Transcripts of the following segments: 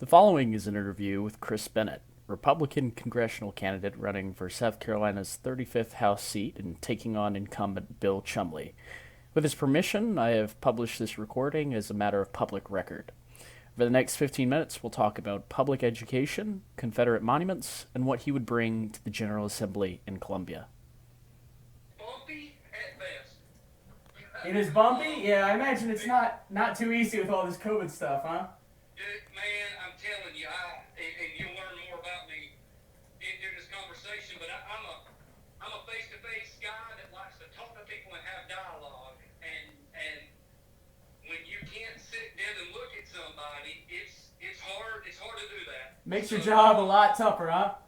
The following is an interview with Chris Bennett, Republican congressional candidate running for South Carolina's 35th House seat and taking on incumbent Bill Chumley. With his permission, I have published this recording as a matter of public record. For the next 15 minutes, we'll talk about public education, Confederate monuments, and what he would bring to the General Assembly in Columbia. Bumpy at best. It is bumpy? Yeah, I imagine it's not too easy with all this COVID stuff, huh? Man, I'm telling you, and you'll learn more about me in this conversation, but I'm a face-to-face guy that likes to talk to people and have dialogue, and when you can't sit down and look at somebody, it's hard to do that. Makes your job a lot tougher, huh?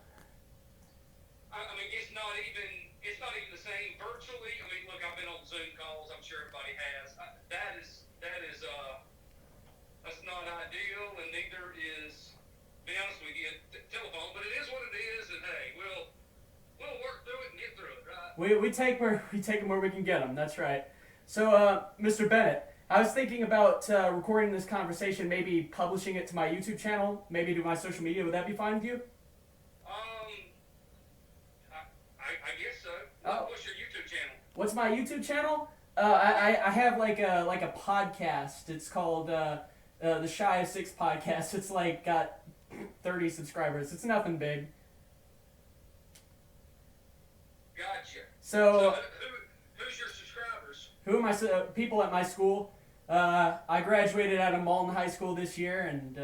I mean, it's not even the same virtually. I mean, look, I've been on Zoom calls. I'm sure everybody has. That's not ideal, and neither is, to be honest with you, telephone. But it is what it is, and hey, we'll work through it and get through it, right? We take them where we can get them. That's right. So, Mr. Bennett, I was thinking about recording this conversation, maybe publishing it to my YouTube channel, maybe to my social media. Would that be fine with you? I guess so. Oh. What's your YouTube channel? What's my YouTube channel? I have like a podcast. It's called the Shy of Six podcast. It's like got 30 subscribers. It's nothing big. Gotcha. So who's your subscribers? who are my people at my school? I graduated out of Malton High School this year, and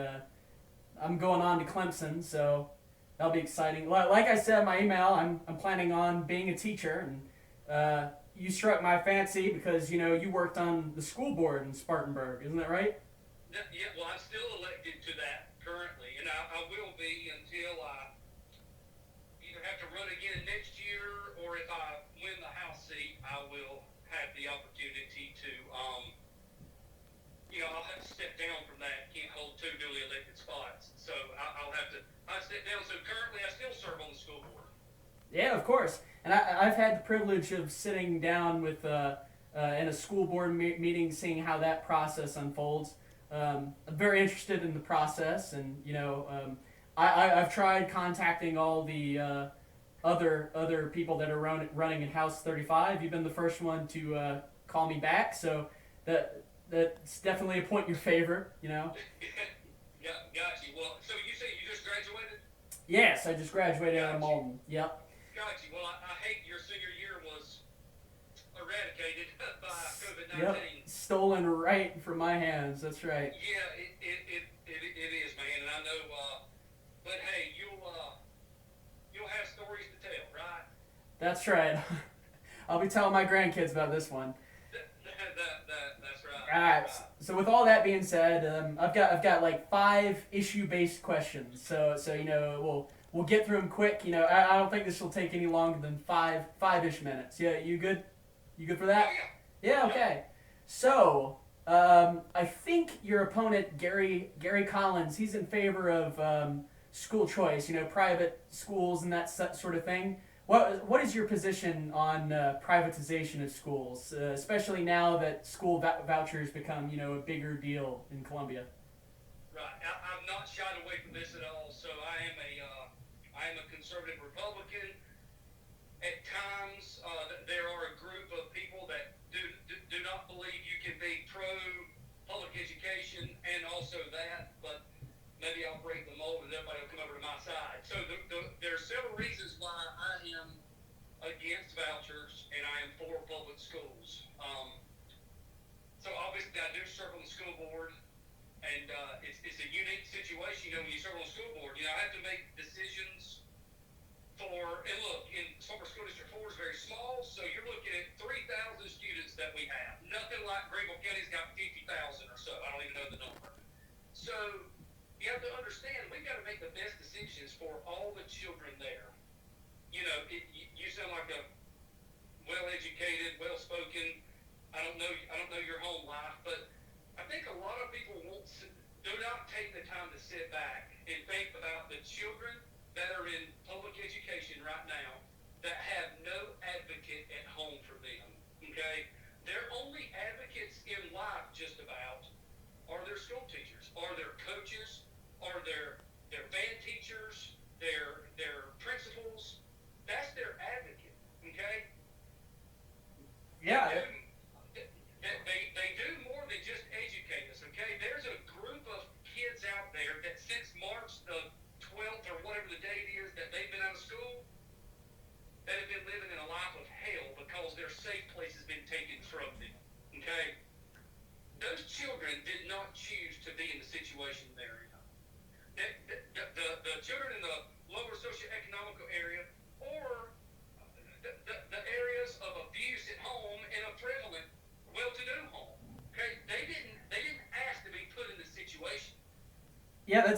I'm going on to Clemson, so that'll be exciting. Like I said in my email, I'm planning on being a teacher, and you struck my fancy because you worked on the school board in Spartanburg, isn't that right? Yeah, well, I'm still elected to that currently, and I will be until I either have to run again next year, or if I win the House seat, I will have the opportunity to, I'll have to step down from that. Can't hold two duly elected spots, so I'll step down. So currently, I still serve on the school board. Yeah, of course. And I've had the privilege of sitting down with in a school board meeting, seeing how that process unfolds. I'm very interested in the process, and I've tried contacting all the other people that are running in House 35. You've been the first one to call me back, so that's definitely a point in your favor. Got you. Well, so you say you just graduated? Yes, I just graduated out of Malton. Yep. Got you. Well, I hate your senior year was eradicated by COVID-19. Yep. Stolen right from my hands. That's right. Yeah, it is, man, and I know. But hey, you'll have stories to tell, right? That's right. I'll be telling my grandkids about this one. That's right. All right. So with all that being said, I've got like 5 issue-based questions. So we'll get through them quick. I don't think this will take any longer than five-ish minutes. Yeah, you good? You good for that? Oh, yeah. Yeah. Okay. So I think your opponent Gary Collins, he's in favor of school choice. Private schools and that sort of thing. What is your position on privatization of schools, especially now that school vouchers become a bigger deal in Columbia? Right. I've not shied away from this at all. So I am a conservative Republican. At times, there are a group of people that do not believe you can be pro public education and also that, but maybe I'll break the mold and everybody will come over to my side. So there are several reasons why I am against vouchers and I am for public schools. So obviously I do serve on the school board, and it's a unique situation. When you serve on the school board, I have to make decisions and look, in Summer School District 4 is very small, so you're looking at 3,000 students that we have. Nothing like Greenville County's got 50,000 or so. I don't even know the number. So you have to understand, we've got to make the best decisions for all the children there. You sound like a well-educated, well-spoken. I don't know your home life, but I think a lot of people do not take the time to sit back and think about the children that are in public education right now that have no advocate at home for them. Okay, their only advocates in life, just about, are their school teachers, are their coaches, are their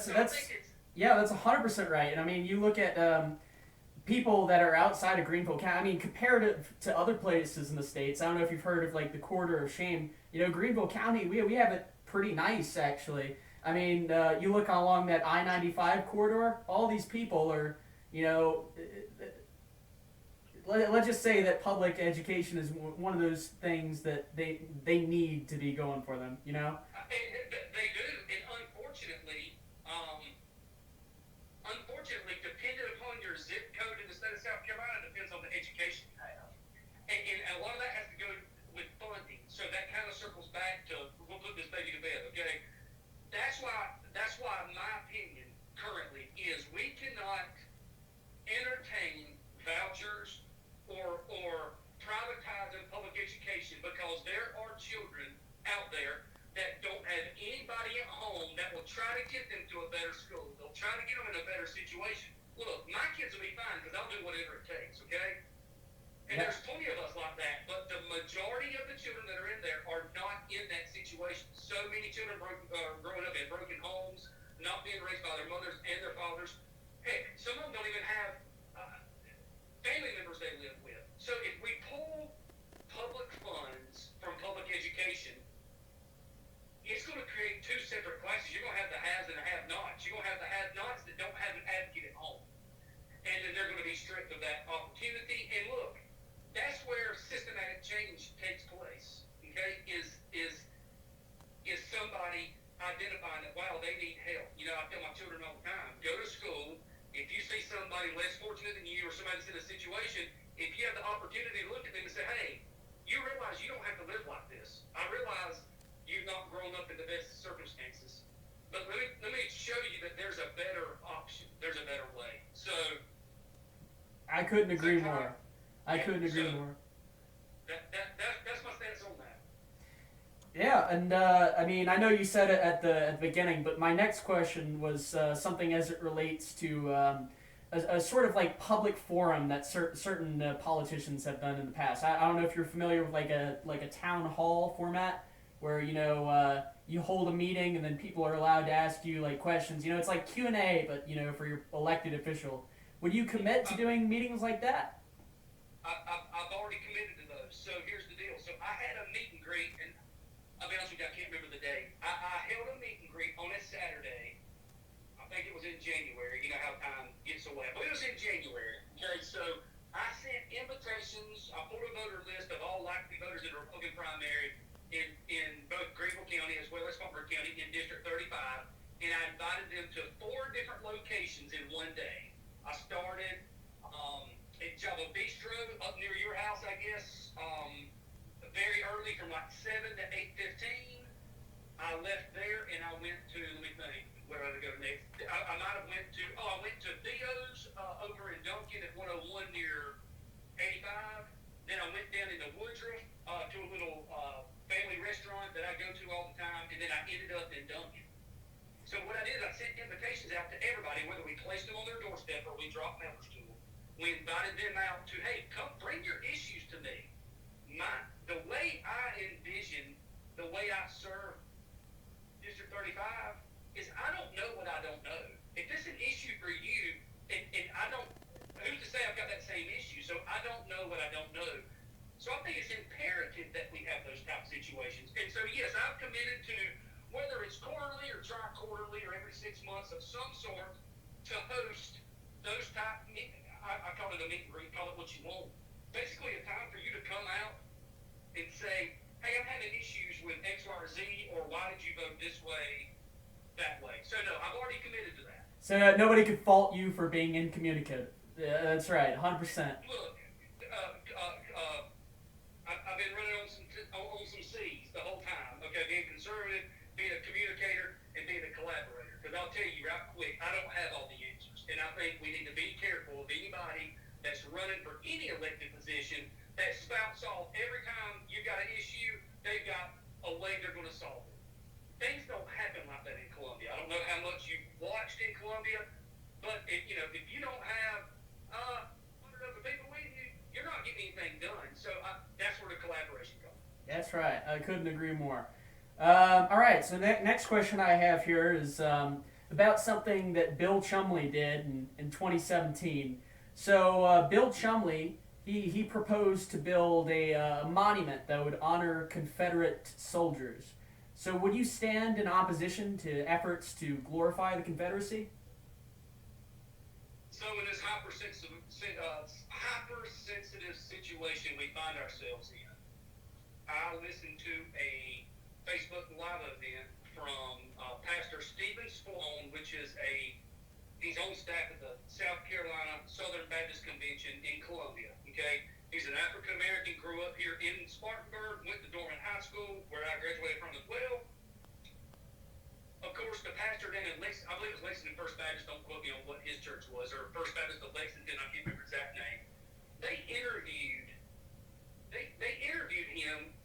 So I think it's yeah, that's 100% right. And I mean, you look at people that are outside of Greenville County. I mean, comparative to other places in the states, I don't know if you've heard of like the Quarter of Shame. You know, Greenville County, we have it pretty nice actually. I mean, you look along that I-95 corridor. All these people are, you know, let's just say that public education is one of those things that they need to be going for them. You know. they do, and unfortunately, depending upon your zip code in the state of South Carolina, depends on the education you have, and a lot of that has to go with funding. So that kind of circles back to we'll put this baby to bed, okay? That's why my opinion currently is we cannot entertain vouchers or privatizing public education because there are children out there that don't have anybody at home that will try to get them to a better school. They'll try to get them in a better situation. Look, my kids will be fine because I'll do whatever it takes, okay? And Yeah. there's plenty of us like that, but the majority of the children that are in there are not in that situation. So many children growing up in broken homes, not being raised by their mothers and their fathers. Heck, some of them don't even have family members they live with. So if we pull public funds from public education, it's going to create two separate classes. You're going to have the haves and the have-nots. You're going to have the have-nots that don't have an advocate at home. And then they're going to be stripped of that opportunity. And look, that's where systematic change takes place. Okay, is somebody identifying that wow they need help? You know, I tell my children all the time: go to school. If you see somebody less fortunate than you or somebody that's in a situation, if you have the opportunity to look at them and say, hey, you realize you don't have to live like this. I realize you've not grown up in the best circumstances, but let me show you that there's a better option. There's a better way. So I couldn't agree more. I couldn't agree more. That's my stance on that. Yeah, and I mean, I know you said it at the beginning, but my next question was something as it relates to a sort of like public forum that certain politicians have done in the past. I don't know if you're familiar with like a town hall format where you know you hold a meeting and then people are allowed to ask you like questions. You know, it's like Q&A, but you know for your elected official. Would you commit to doing meetings like that? I've already committed to those. So here's the deal. So I had a meet and greet, and I'll be honest with you, I can't remember the date. I held a meet and greet on a Saturday. I think it was in January. You know how time gets away. But it was in January. Okay, so I sent invitations. I pulled a voter list of all likely voters in the Republican primary in both Greenville County as well as Spartanburg County in District 35, and I invited them to 4 different locations in one day. I started at Java Bistro up near your house, I guess, very early from like 7 to 8:15. I left there and I went to, let me think, where did I go next? I might have I went to Theo's over in Duncan at 101 near 85. Then I went down into Woodruff to a little family restaurant that I go to all the time, and then I ended up in Duncan. So what I did is I sent invitations out to everybody, whether we placed them on their doorstep or we dropped mailers to them. We invited them out to, hey, come bring your issues to me. The way I envision, the way I serve District 35 is I don't know what I don't know. If it's an issue for you, and I don't, who's to say I've got that same issue? So I don't know what I don't know. So I think it's imperative that we have those type of situations. And so yes, I've committed to, whether it's quarterly or tri-quarterly or every 6 months of some sort, to host those type, I call it a meet and greet, call it what you want. Basically a time for you to come out and say, hey, I'm having issues with X, Y, or Z, or why did you vote this way, that way. So no, I've already committed to that. So nobody could fault you for being incommunicative. Yeah, that's right, 100%. Look, I've been running on some C's the whole time. Okay, being conservative, being a communicator, and being a collaborator. Because I'll tell you right quick, I don't have all the answers, and I think we need to be careful of anybody that's running for any elected position that spouts off every time you got an issue, they've got a way they're going to solve it. Things don't happen like that in Columbia. I don't know how much you've watched in Columbia, but if you don't have 100 other people with you, you're not getting anything done. So that's where the collaboration comes. That's right. I couldn't agree more. All right. So next question I have here is about something that Bill Chumley did in 2017. So Bill Chumley, he proposed to build a monument that would honor Confederate soldiers. So would you stand in opposition to efforts to glorify the Confederacy? So in this hypersensitive situation we find ourselves in, I listened to a Facebook Live event from Pastor Stephen Sloan, which is he's on staff at the South Carolina Southern Baptist Convention in Columbia. Okay, he's an African American, grew up here in Spartanburg, went to Dorman High School, where I graduated from as well. Of course, the pastor down in Lexington, I believe it was Lexington First Baptist, don't quote me on what his church was, or First Baptist of Lexington, I can't remember his exact name. They interviewed him,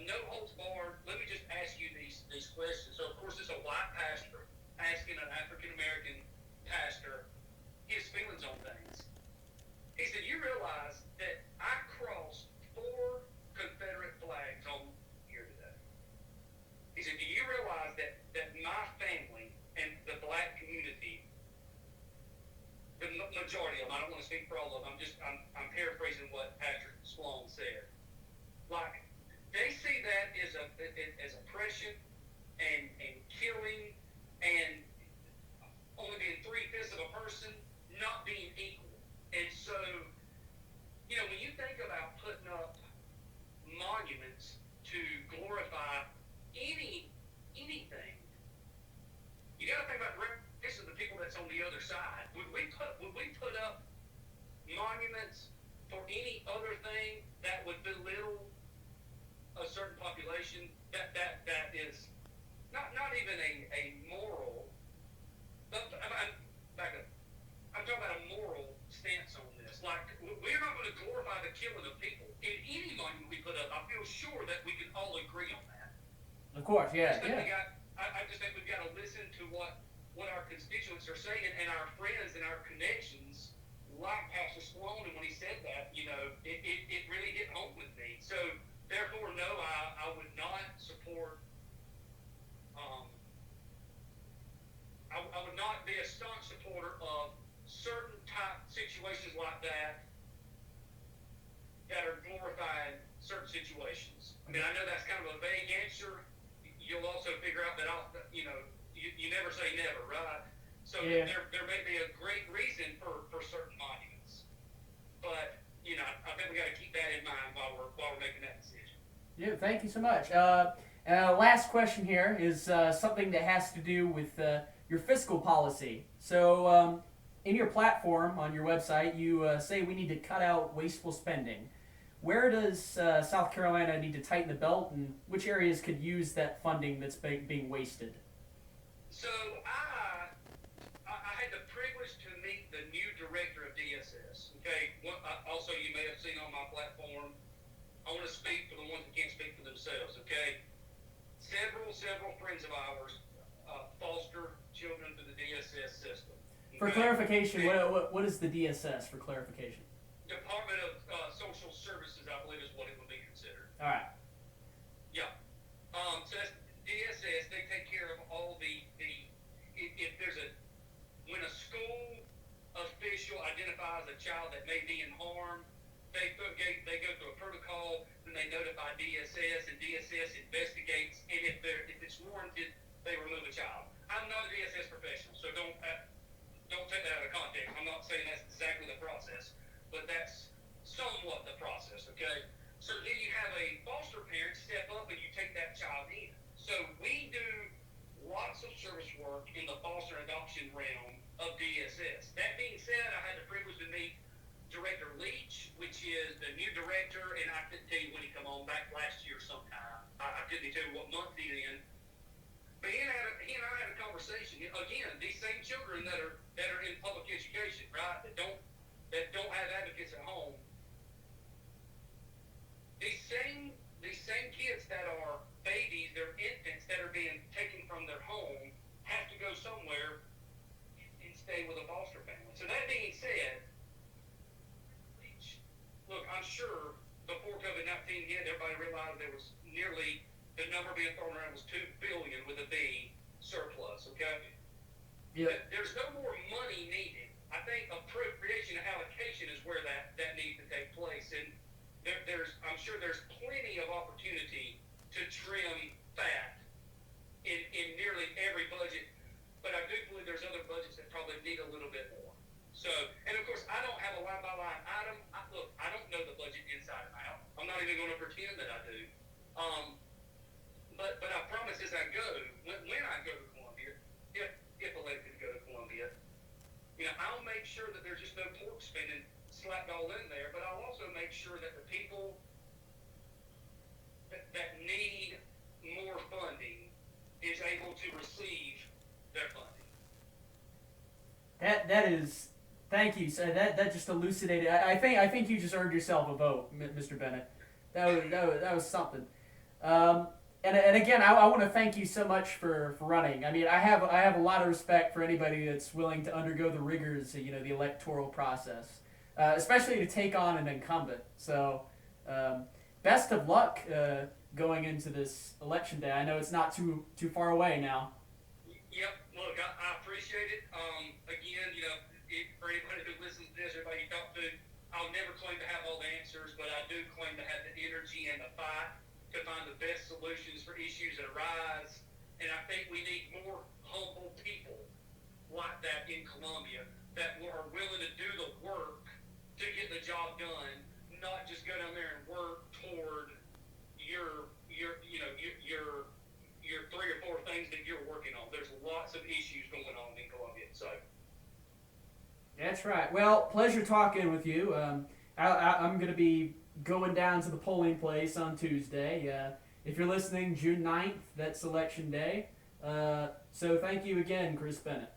no holds barred. Let me just ask you these questions. So, of course, it's a white pastor asking an African American pastor his feelings on things. He said, "You realize that I crossed 4 Confederate flags on here today." He said, "Do you realize that my family and the black community, the majority of them, I don't want to speak for all of them, I'm paraphrasing what Pastor Sloan said, like, they see that as oppression and killing and only being 3/5 of a person, not being equal." And so, when you think about putting up monuments to glorify anything, you got to think about the rest of the people that's on the other side. Would we put up monuments for any other thing that would belittle a certain population? That is not even a moral. I'm talking about a moral stance on this. Like, we're not going to glorify the killing of people. In any monument we put up, I feel sure that we can all agree on that. Of course, yeah, I just think we've got to listen to what our constituents are saying and our friends and our connections, like Pastor Sloan. And when he said that, it really hit home with me. So, therefore, no, I would not support. I would not be a staunch supporter of certain type situations like that are glorifying certain situations. I mean, I know that's kind of a vague answer. You'll also figure out that you never say never, right? So yeah. there may be a great reason for certain monuments, but I think we got to keep that in mind while we're making that decision. Yeah, thank you so much. Last question here is something that has to do with your fiscal policy. So, in your platform on your website, you say we need to cut out wasteful spending. Where does South Carolina need to tighten the belt, and which areas could use that funding that's being wasted? So I had the privilege to meet the new director of DSS. Okay, also you may have seen on my platform, I want to speak for the ones that can't speak for themselves. Okay, several friends of ours foster children through the DSS system. Okay? For clarification, what is the DSS? For clarification, Department of Social Services, I believe, is what it would be considered. all right. Yeah. So that's DSS. They take care of all if there's when a school official identifies a child that may be in harm, they go through a protocol, then they notify DSS, and DSS investigates, and if it's warranted, they remove a child. I'm not a DSS professional, so don't take that out of context. I'm not saying that's exactly the process, but that's somewhat the process, okay? So then you have a foster parent step up and you take that child in. So we do lots of service work in the foster adoption realm of DSS. That being said, I had the privilege to meet Director Leach, which is the new director, and I couldn't tell you when he come on, back last year sometime. I couldn't tell you what month he's in. But he and I had a conversation. Again, these same children that are in public education, right? That don't have advocates at home. These same kids that are babies, they're infants that are being taken from their home, have to go somewhere and stay with a foster family. So that being said, look, I'm sure before COVID-19 hit, everybody realized there was nearly, the number being thrown around was $2 billion with a B surplus, okay? Yep. There's no more money needed. I think appropriation and allocation is where that needs to take place. And I'm sure there's plenty of opportunity to trim fat in nearly every budget. But I do believe there's other budgets that probably need a little bit more. So, and of course, I don't have a line by line item. Look, I don't know the budget inside and out. I'm not even going to pretend that I do. But I promise as I go, when I go to Columbia, if elected to go to Columbia, I'll make sure that there's just no pork spending slapped all in there. But I'll also make sure that the people that need more funding is able to receive their funding. That is. Thank you. So that just elucidated. I think you just earned yourself a vote, Mr. Bennett. That was something. And again, I want to thank you so much for running. I mean, I have a lot of respect for anybody that's willing to undergo the rigors, the electoral process, especially to take on an incumbent. So, best of luck going into this election day. I know it's not too far away now. Yep. Look, I appreciate it. Again, for anybody who listens to this, everybody you talk to, I'll never claim to have all the answers, but I do claim to have the energy and the fight to find the best solutions for issues that arise. And I think we need more humble people like that in Columbia that are willing to do the work to get the job done, not just go down there and work toward your 3 or 4 things that you're working on. There's lots of issues going on in Columbia. So. That's right. Well, pleasure talking with you. I'm going to be going down to the polling place on Tuesday. If you're listening, June 9th, that's election day. So thank you again, Chris Bennett.